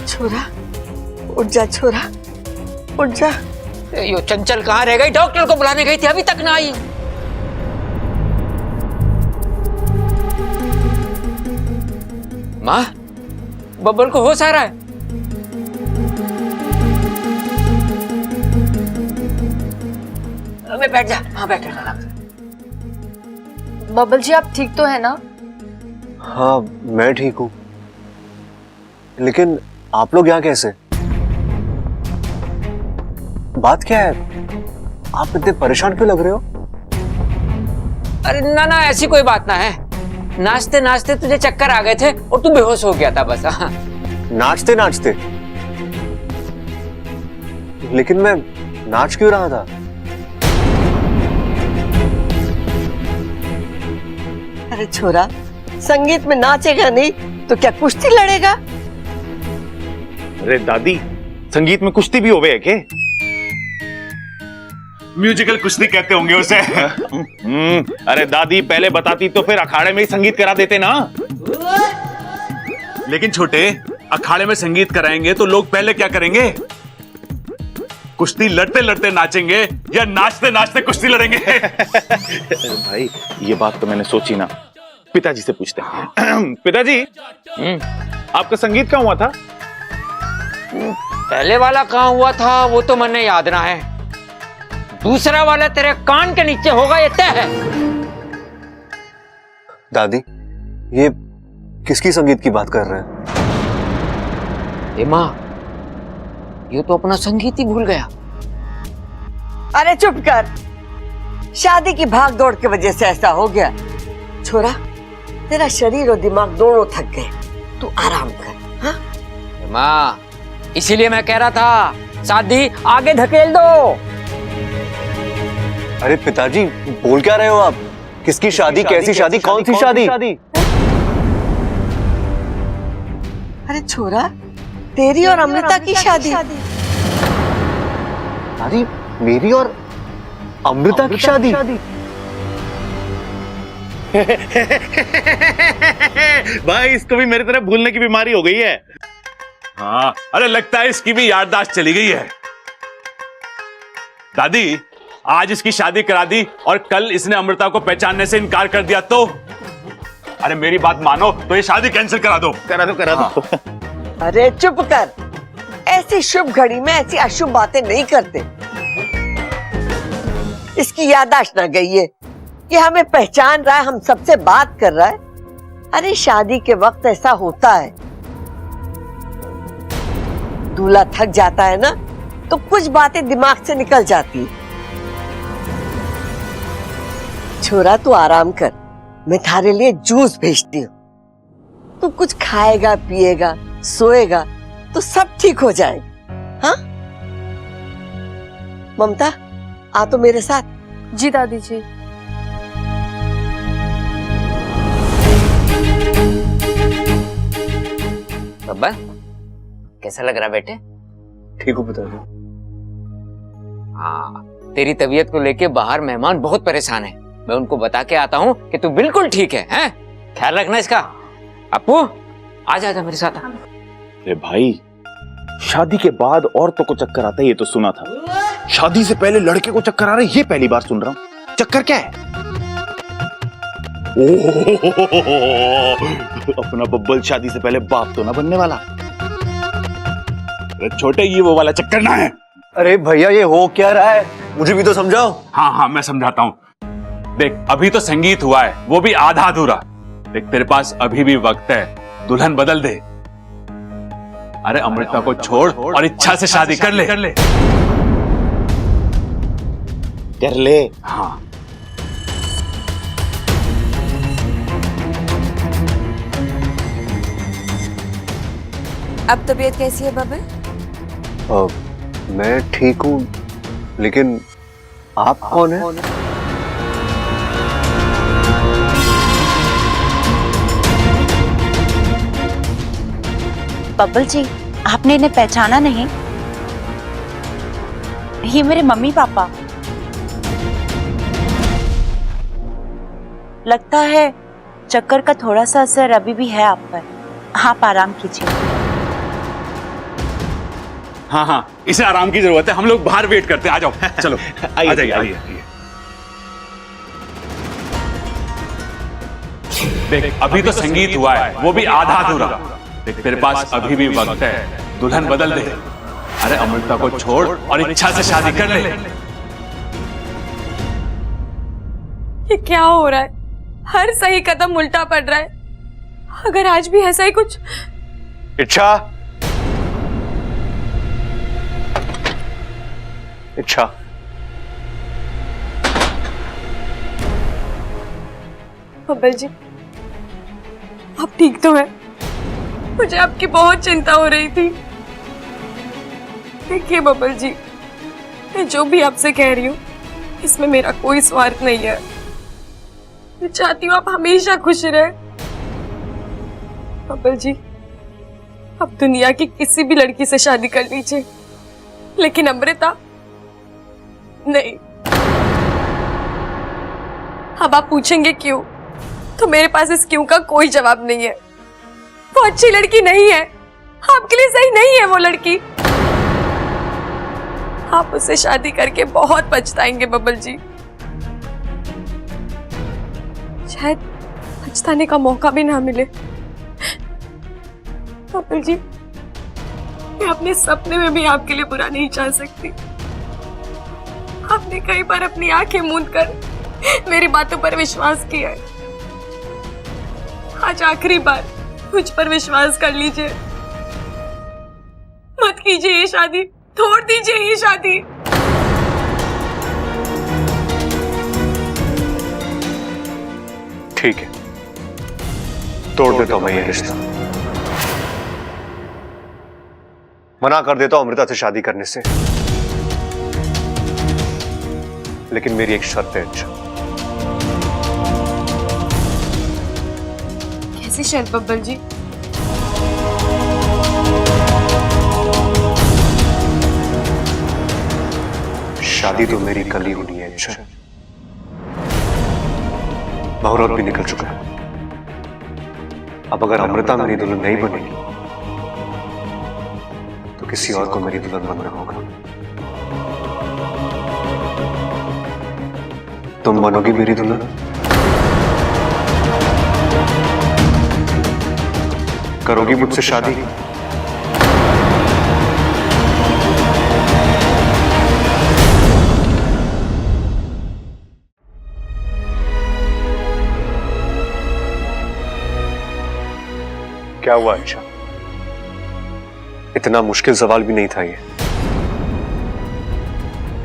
छोरा, उठ जा छोरा, उठ जा। यो चंचल कहाँ रह गई? डॉक्टर को बुलाने गई थी, अभी तक ना आई। माँ, बब्बल को होश आ रहा है? अबे बैठ जा, हाँ बैठ जा। बबल जी आप ठीक तो है ना? हाँ मैं ठीक हूँ, लेकिन आप लोग यहाँ कैसे? बात क्या है? आप इतने परेशान क्यों लग रहे हो? अरे ना ना, ऐसी कोई बात ना है। नाचते नाचते तुझे चक्कर आ गए थे और तू बेहोश हो गया था बस। हाँ। नाचते नाचते? लेकिन मैं नाच क्यों रहा था? अरे छोरा, संगीत में नाचेगा नहीं तो क्या कुश्ती लड़ेगा? अरे दादी, संगीत में कुश्ती भी होवे है के? म्यूजिकल कुश्ती कहते होंगे उसे। अरे दादी पहले बताती तो फिर अखाड़े में ही संगीत करा देते ना। लेकिन छोटे, अखाड़े में संगीत कराएंगे तो लोग पहले क्या करेंगे? कुश्ती लड़ते लड़ते नाचेंगे या नाचते नाचते कुश्ती लड़ेंगे? भाई ये बात तो मैंने सोची ना, पिताजी से पूछते हैं। पिताजी, आपका संगीत कहाँ हुआ था? पहले वाला कहाँ हुआ था वो तो मैंने याद ना है, दूसरा वाला तेरे कान के नीचे होगा, ये तय है। दादी, ये किसकी संगीत की बात कर रहे हैं? माँ, ये तो अपना संगीत ही भूल गया। अरे चुप कर, शादी की भाग दौड़ की वजह से ऐसा हो गया। छोरा, तेरा शरीर और दिमाग दोनों थक गए, तू आराम कर। हाँ माँ, इसीलिए मैं कह रहा था शादी आगे धकेल दो। अरे पिताजी, बोल क्या रहे हो आप? किसकी शादी? कैसी शादी? कौन सी शादी? अरे छोरा, तेरी और अमृता की शादी। दादी, मेरी और अमृता की शादी? भाई इसको भी मेरी तरह भूलने की बीमारी हो गई है। हाँ, अरे लगता है इसकी भी याददाश्त चली गई है। दादी, आज इसकी शादी करा दी और कल इसने अमृता को पहचानने से इनकार कर दिया तो? अरे मेरी बात मानो तो ये शादी कैंसिल करा दो। करा दो करा दो। अरे चुप कर, ऐसी शुभ घड़ी में ऐसी अशुभ बातें नहीं करते। इसकी याददाश्त ना गई है, ये हमें पहचान रहा है, हम सबसे बात कर रहा है। अरे शादी के वक्त ऐसा होता है, दूल्हा थक जाता है ना तो कुछ बातें दिमाग से निकल जाती है। छोरा तू आराम कर, मैं थारे लिए जूस भेजती हूँ। तू कुछ खाएगा, पिएगा, सोएगा तो सब ठीक हो जाएगा। हाँ ममता, आ तो मेरे साथ। जी दादी जी। बब्बा, कैसा लग रहा बेटे? ठीक हूँ पिताजी। हाँ, तेरी तबीयत को लेके बाहर मेहमान बहुत परेशान हैं। मैं उनको बता के आता हूँ कि तू बिल्कुल ठीक है, हैं? ख्याल रखना इसका। अपू, आजा आजा मेरे साथ। अरे भाई, शादी के बाद औरतों को चक्कर आता है ये तो सुना था, शादी से पहले लड़के को चक्कर आ रहा है ये पहली बार सुन रहा हूँ। चक्कर क्या है? अपना बब्बल शादी से पहले बाप तो ना बनने वाला। अरे छोटे, ये वो वाला चक्कर ना है। अरे भैया, ये हो क्या रहा है? मुझे भी तो समझाओ। हाँ हाँ, मैं समझाता हूँ। देख, अभी तो संगीत हुआ है, वो भी आधा अधूरा। देख, तेरे पास अभी भी वक्त है, दुल्हन बदल दे। अरे अमृता को छोड़ और इच्छा से शादी कर ले। कर ले। हाँ। अब तबीयत कैसी है बबल? मैं ठीक हूँ, लेकिन आप कौन है? बब्बल जी, आपने इन्हें पहचाना नहीं? ये मेरे मम्मी पापा। लगता है चक्कर का थोड़ा सा असर अभी भी है आप पर। आप आराम कीजिए। हाँ हाँ, इसे आराम की जरूरत है, हम लोग बाहर वेट करते हैं, आ जाओ चलो। आइए, आ जाइए, आइए। आइए। देख अभी तो संगीत हुआ है, वो भी आधा अधूरा। देख तेरे पास अभी भी वक्त है, दुल्हन बदल दे। अरे अमृता को छोड़ और इच्छा से शादी कर ले। ये क्या हो रहा है? हर सही कदम उल्टा पड़ रहा है। अगर आज भी ऐसा ही कुछ। इच्छा, इच्छा, बब्बल जी, आप ठीक तो हैं? मुझे आपकी बहुत चिंता हो रही थी। देखिए बब्बल जी, मैं जो भी आपसे कह रही हूँ इसमें मेरा कोई स्वार्थ नहीं है। मैं चाहती हूँ आप हमेशा खुश रहे। बब्बल जी, आप दुनिया की किसी भी लड़की से शादी कर लीजिए, लेकिन अमृता नहीं। अब आप पूछेंगे क्यों, तो मेरे पास इस क्यों का कोई जवाब नहीं है। वो अच्छी लड़की नहीं है, आपके लिए सही नहीं है वो लड़की। आप उससे शादी करके बहुत पछताएंगे बब्बल जी। शायद पछताने का मौका भी ना मिले। बब्बल जी, मैं अपने सपने में भी आपके लिए बुरा नहीं चाह सकती। आपने कई बार अपनी आंखें मूंद कर मेरी बातों पर विश्वास किया है। आज आखिरी बार मुझ पर विश्वास कर लीजिए। मत कीजिए ये शादी, तोड़ दीजिए ये शादी। ठीक है, तोड़ देता हूं मैं ये रिश्ता। मना कर देता हूं अमृता से शादी करने से, लेकिन मेरी एक शर्त है। अच्छा, कैसी शर्त बब्बल जी? शादी तो मेरी कल ही होनी है। अच्छा, मुहूर्त भी निकल चुका है। अब अगर अमृता मेरी दुल्हन नहीं बनेगी तो किसी और को मेरी दुल्हन बनना होगा। तुम बनोगी मेरी दुल्हन? करोगी मुझसे शादी? क्या हुआ? अच्छा, इतना मुश्किल सवाल भी नहीं था ये।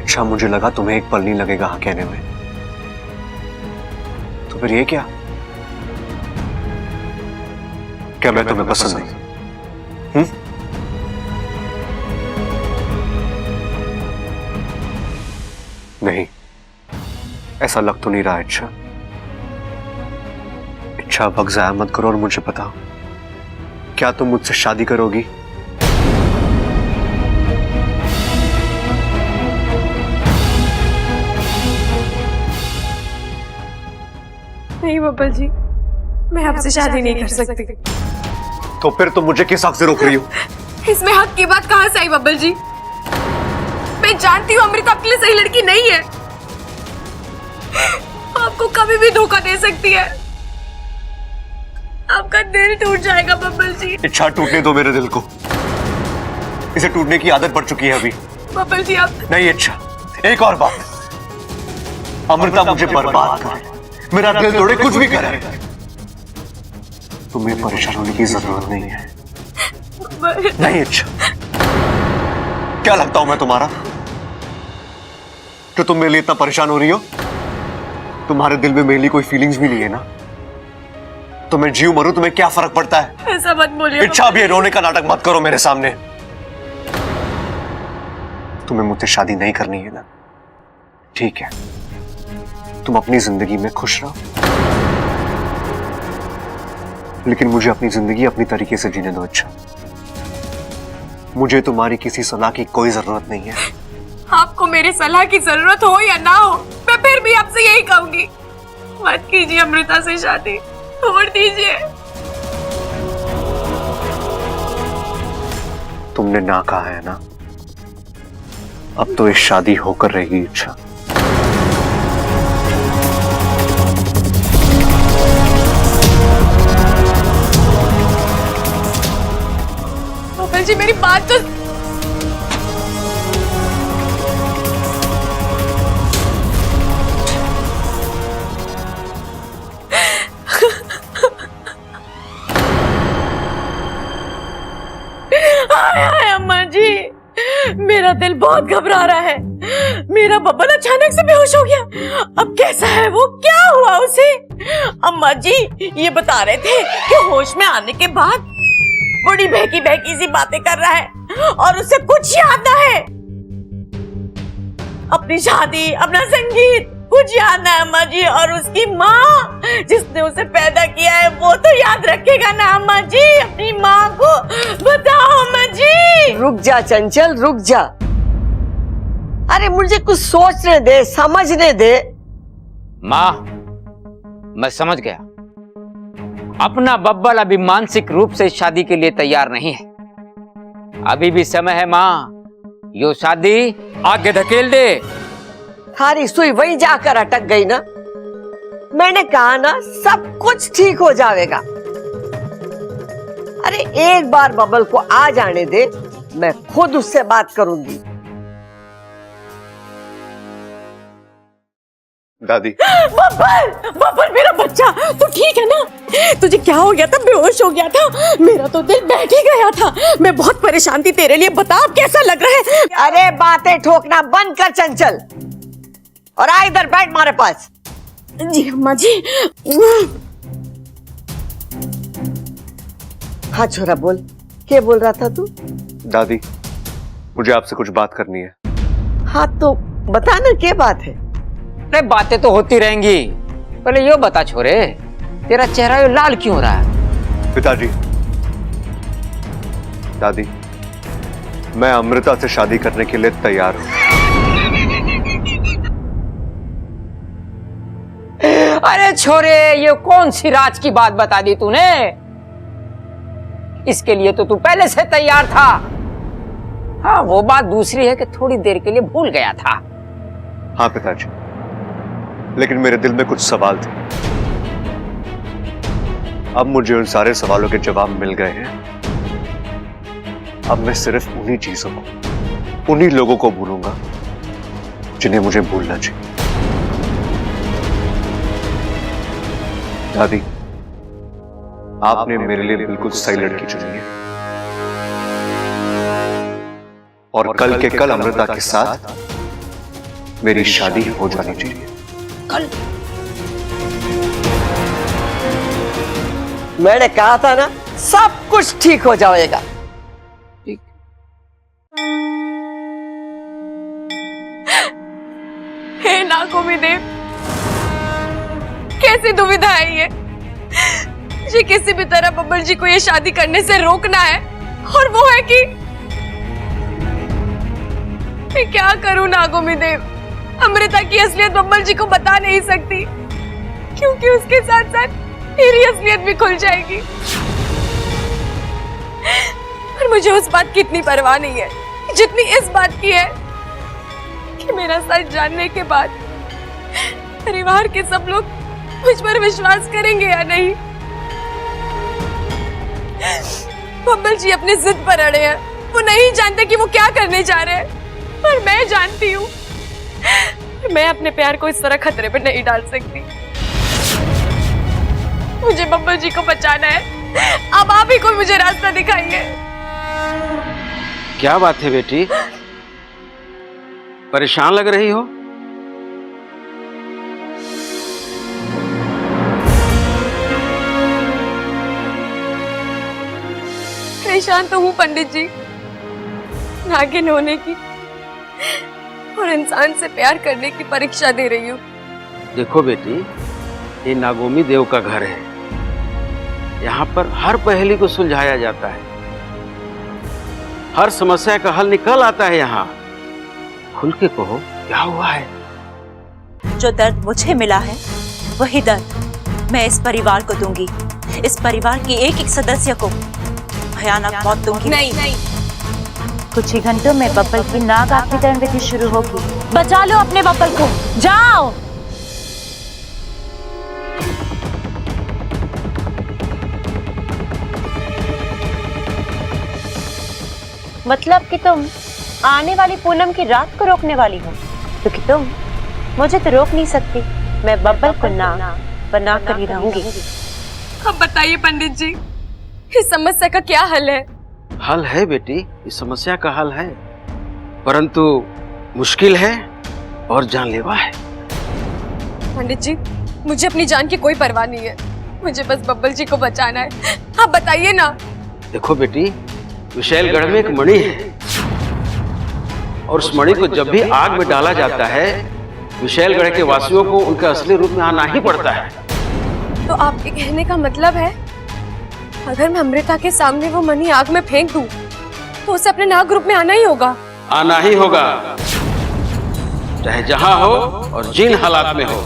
अच्छा, मुझे लगा तुम्हें एक पल नहीं लगेगा हाँ कहने में, तो फिर ये क्या मैं तुम्हें पसंद नहीं? नहीं, ऐसा लग तो नहीं रहा। अच्छा वक्त जाया मत करो और मुझे बताओ, क्या तुम मुझसे शादी करोगी? नहीं बब्बल जी, मैं आपसे शादी नहीं कर सकती। तो फिर तुम मुझे किस हक से रोक रही हो? इसमें हक की बात कहां से आई बब्बल जी? मैं जानती हूँ अमृता आपके लिए सही लड़की नहीं है। आपको कभी भी धोखा दे सकती है। आपका दिल टूट जाएगा बब्बल जी। इच्छा, टूटने दो मेरे दिल को। इसे टूटने की आदत पड़ चुकी है अभी। बब्बल जी आप नहीं इच्छा, एक और बात, अमृता मुझे बर्बाद करे, मेरा दिल तोड़े, कुछ भी करे, तुम्हें परेशान होने की जरूरत नहीं है। नहीं इच्छा, क्या लगता हूं मैं तुम्हारा कि तुम मेरे लिए इतना परेशान हो रही हो? तुम्हारे दिल में मेरे लिए कोई फीलिंग्स भी नहीं है ना? तो मैं जीव मरूं, तुम्हें क्या फर्क पड़ता है? ऐसा मत बोलिए इच्छा, अब ये रोने का नाटक मत करो मेरे सामने। तुम्हें मुझसे शादी नहीं करनी है ना? ठीक है, तुम अपनी जिंदगी में खुश रहो, लेकिन मुझे अपनी जिंदगी अपनी तरीके से जीने दो। अच्छा, मुझे तुम्हारी किसी सलाह की कोई जरूरत नहीं है। आपको मेरी सलाह की जरूरत हो या ना हो, मैं फिर भी आपसे यही कहूंगी, मत कीजिए अमृता से शादी, छोड़ दीजिए। तुमने ना कहा है ना, अब तो ये शादी होकर रहेगी इच्छा। बब्बर जी मेरी बात तो हाय अम्मा जी, मेरा दिल बहुत घबरा रहा है। मेरा बब्बन अचानक से बेहोश हो गया। अब कैसा है वो, क्या हुआ उसे? अम्मा जी ये बता रहे थे कि होश में आने के बाद बड़ी बहकी बहकी सी बातें कर रहा है और उसे कुछ याद ना है। अपनी शादी, अपना संगीत कुछ याद ना है अम्मा जी। और उसकी माँ जिसने उसे पैदा किया है वो तो याद रखेगा ना अम्मा जी, अपनी माँ को बताओ अम्मा जी। रुक जा चंचल, रुक जा। अरे मुझे कुछ सोचने दे, समझने दे। माँ, मैं समझ गया। अपना बब्बल अभी मानसिक रूप से शादी के लिए तैयार नहीं है। अभी भी समय है माँ, यो शादी आगे धकेल दे। थारी सुई वहीं जाकर अटक गई ना। मैंने कहा ना सब कुछ ठीक हो जाएगा। अरे एक बार बबल को आ जाने दे, मैं खुद उससे बात करूंगी। दादी। बब्बल, बब्बल मेरा बच्चा, तू ठीक है ना? तुझे क्या हो गया था? बेहोश हो गया था? मेरा तो दिल बैठ ही गया था। मैं बहुत परेशान थी तेरे लिए। बता अब कैसा लग रहा है? अरे बातें ठोकना बंद कर चंचल और आ इधर बैठ हमारे पास। जी अम्मा जी। हाँ छोरा बोल, क्या बोल रहा था तू? दादी मुझे आपसे कुछ बात करनी है। हाँ तो बता ना, क्या बात है? अरे बातें तो होती रहेंगी, पहले यो बता छोरे, तेरा चेहरा यो लाल क्यों हो रहा है? पिताजी, दादी मैं अमृता से शादी करने के लिए तैयार हूं। अरे छोरे, ये कौन सी राज की बात बता दी तूने? इसके लिए तो तू पहले से तैयार था। हाँ वो बात दूसरी है कि थोड़ी देर के लिए भूल गया था। हाँ पिताजी, लेकिन मेरे दिल में कुछ सवाल थे। अब मुझे उन सारे सवालों के जवाब मिल गए हैं। अब मैं सिर्फ उन्हीं चीजों को, उन्हीं लोगों को भूलूंगा जिन्हें मुझे भूलना चाहिए। दादी आपने मेरे लिए बिल्कुल सही लड़की चुनी है और कल के कल अमृता के साथ मेरी शादी हो जानी चाहिए। कल? मैंने कहा था ना सब कुछ ठीक हो जाएगा। ठीक। हे नागोमी देव, कैसी दुविधा है ये? मुझे किसी भी तरह बब्बर जी को ये शादी करने से रोकना है और वो है कि मैं क्या करूं नागोमी देव? अमृता की असलियत बब्बर जी को बता नहीं सकती क्योंकि उसके साथ साथ मेरी असलियत भी खुल जाएगी। पर मुझे उस बात की इतनी परवाह नहीं है जितनी इस बात की है कि मेरा सच जानने के बाद परिवार के सब लोग मुझ पर विश्वास करेंगे या नहीं। बब्बर जी अपनी जिद पर अड़े हैं। वो नहीं जानते कि वो क्या करने जा रहे हैं, पर मैं जानती हूँ। मैं अपने प्यार को इस तरह खतरे पर नहीं डाल सकती। मुझे बब्बर जी को बचाना है। अब आप ही कोई मुझे रास्ता दिखाइए। क्या बात है बेटी, परेशान लग रही हो? परेशान तो हूँ पंडित जी, नागिन होने की और इंसान से प्यार करने की परीक्षा दे रही हूँ। देखो बेटी, ये नागोमी देव का घर है। यहाँ पर हर पहेली को सुलझाया जाता है, हर समस्या का हल निकल आता है। यहाँ खुल के कहो क्या हुआ है। जो दर्द मुझे मिला है वही दर्द मैं इस परिवार को दूंगी। इस परिवार की एक एक सदस्य को भयानक मौत दूंगी। नहीं, कुछ ही घंटों में बब्बल की नाग आत्मीकरण विधि शुरू होगी। बचा लो अपने बब्बल को, जाओ। मतलब कि तुम आने वाली पूनम की रात को रोकने वाली हो, क्योंकि तुम मुझे तो रोक नहीं सकती। मैं बब्बल को नाग बना कर ही रहूंगी। अब बताइए पंडित जी, इस समस्या का क्या हल है? हल है बेटी, इस समस्या का हल है, परंतु मुश्किल है और जानलेवा है। पंडित जी, मुझे अपनी जान की कोई परवाह नहीं है, मुझे बस बब्बल जी को बचाना है। आप बताइए ना। देखो बेटी, विशैलगढ़ में एक मणि है और उस मणि को जब भी आग में डाला जाता है, विशैलगढ़ के वासियों को उनके असली रूप में आना ही पड़ता है। तो आपके कहने का मतलब है, अगर मैं अमृता के सामने वो मणि आग में फेंक दूं, तो उसे अपने नाग रूप में आना ही होगा? आना ही होगा, चाहे जहां हो और जिन हालात में हो।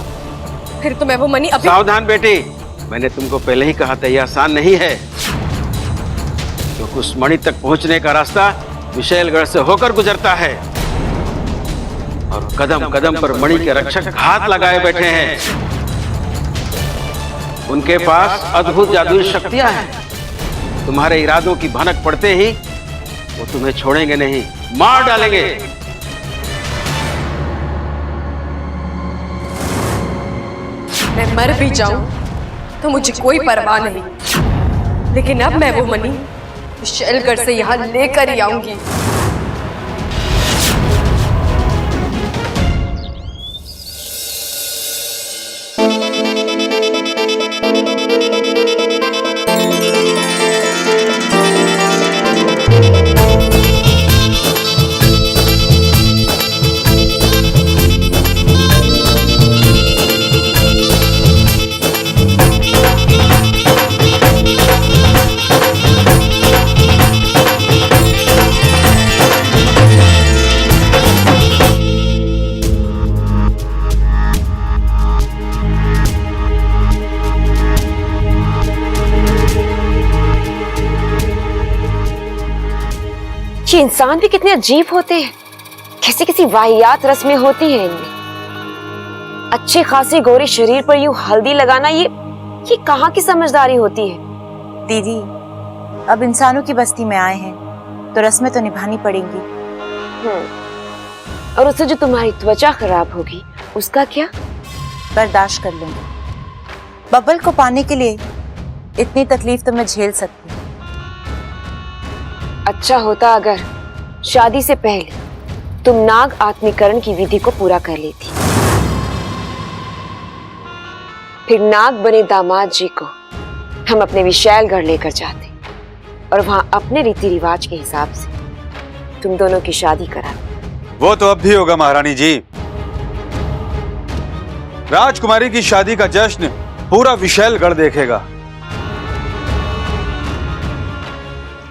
फिर तो मैं वो मणि अभी... सावधान बेटी, मैंने तुमको पहले ही कहा था यह आसान नहीं है, क्योंकि उस मणि तक पहुंचने का रास्ता विशैलगढ़ से होकर गुजरता है और कदम कदम पर मणि के रक्षक हाथ लगाए बैठे हैं। उनके पास अद्भुत जादुई शक्तियां हैं। तुम्हारे इरादों की भनक पड़ते ही वो तुम्हें छोड़ेंगे नहीं, मार डालेंगे। मैं मर भी जाऊं तो मुझे कोई परवाह नहीं, लेकिन अब मैं वो मणि विशैलगढ़ से यहाँ लेकर ही आऊंगी। ये इंसान भी कितने अजीब होते हैं, किसी किसी वाहियात रस्में होती हैं इनमें। अच्छे खासे गोरे शरीर पर यूं हल्दी लगाना, ये कहाँ की समझदारी होती है? दीदी, अब इंसानों की बस्ती में आए हैं तो रस्में तो निभानी पड़ेंगी। और उससे जो तुम्हारी त्वचा खराब होगी उसका क्या? बर्दाश्त कर लूंगी। बब्बल को पाने के लिए इतनी तकलीफ तो मैं झेल सकती हूँ। अच्छा होता अगर शादी से पहले तुम नाग आत्मीकरण की विधि को पूरा कर लेती, फिर नाग बने दामाद जी को हम अपने विशैलगढ़ लेकर जाते और वहां अपने रीति रिवाज के हिसाब से तुम दोनों की शादी कराते। वो तो अब भी होगा महारानी जी। राजकुमारी की शादी का जश्न पूरा विशैलगढ़ देखेगा।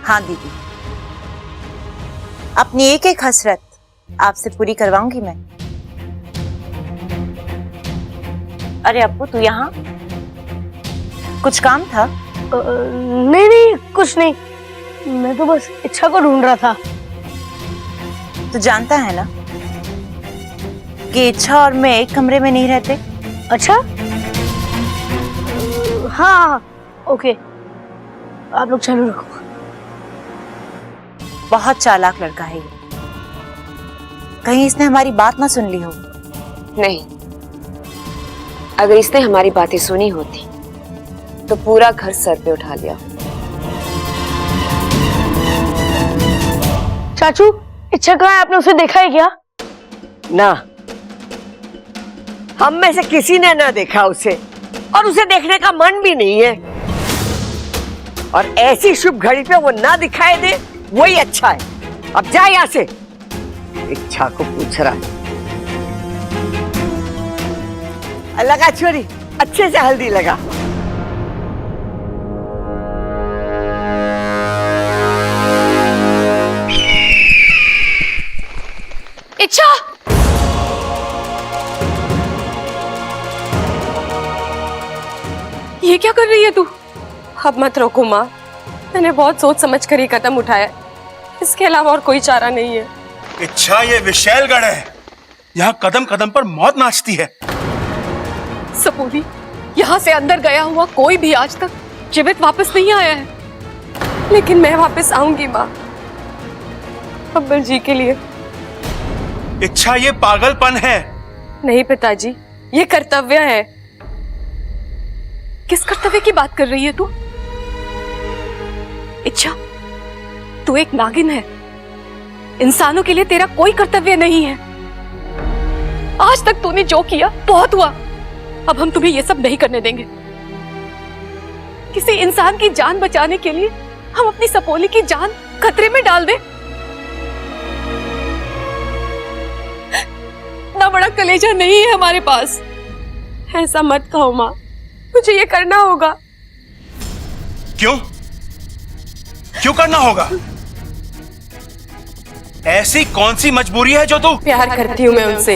हाँ दीदी, अपनी एक एक हसरत आपसे पूरी करवाऊंगी मैं। अरे अप्पू, तू यहाँ? कुछ काम था? नहीं नहीं, कुछ नहीं, मैं तो बस इच्छा को ढूंढ रहा था। तू जानता है ना कि इच्छा और मैं एक कमरे में नहीं रहते? अच्छा, हाँ ओके, आप लोग चालू रखो। बहुत चालाक लड़का है ये, कहीं इसने हमारी बात ना सुन ली हो। नहीं, अगर इसने हमारी बातें सुनी होती तो पूरा घर सर पे उठा लिया। चाचू, इच्छा कहाँ है? आपने उसे देखा है क्या? ना, हम में से किसी ने ना देखा उसे, और उसे देखने का मन भी नहीं है। और ऐसी शुभ घड़ी पे वो ना दिखाई दे, वही अच्छा है। अब जा यहाँ से। इच्छा को पूछ रहा है। लगा छोरी, अच्छे से हल्दी लगा। इच्छा, ये क्या कर रही है तू? अब मत रोको माँ, मैंने बहुत सोच समझ कर ये कदम उठाया। इसके अलावा और कोई चारा नहीं है। इच्छा ये विशैलगढ़ है, यहाँ कदम कदम पर मौत नाचती है। सपोली, यहाँ से अंदर गया हुआ कोई भी आज तक जीवित वापस नहीं आया है, लेकिन मैं वापस आऊंगी माँ, बब्बर जी के लिए। इच्छा ये पागलपन है। नहीं पिताजी, ये कर्तव्य है। किस कर्तव्य की बात कर रही है तू? इच्छा, तू एक नागिन है, इंसानों के लिए तेरा कोई कर्तव्य नहीं है। आज तक तूने जो किया बहुत हुआ, अब हम तुम्हें ये सब नहीं करने देंगे। किसी इंसान की जान बचाने के लिए हम अपनी सपोली की जान खतरे में डाल दें? ना बड़ा कलेजा नहीं है हमारे पास। ऐसा मत कहो माँ, मुझे ये करना होगा। क्यों क्यों करना होगा? ऐसी कौन सी मजबूरी है जो तू? प्यार करती हूँ मैं उनसे।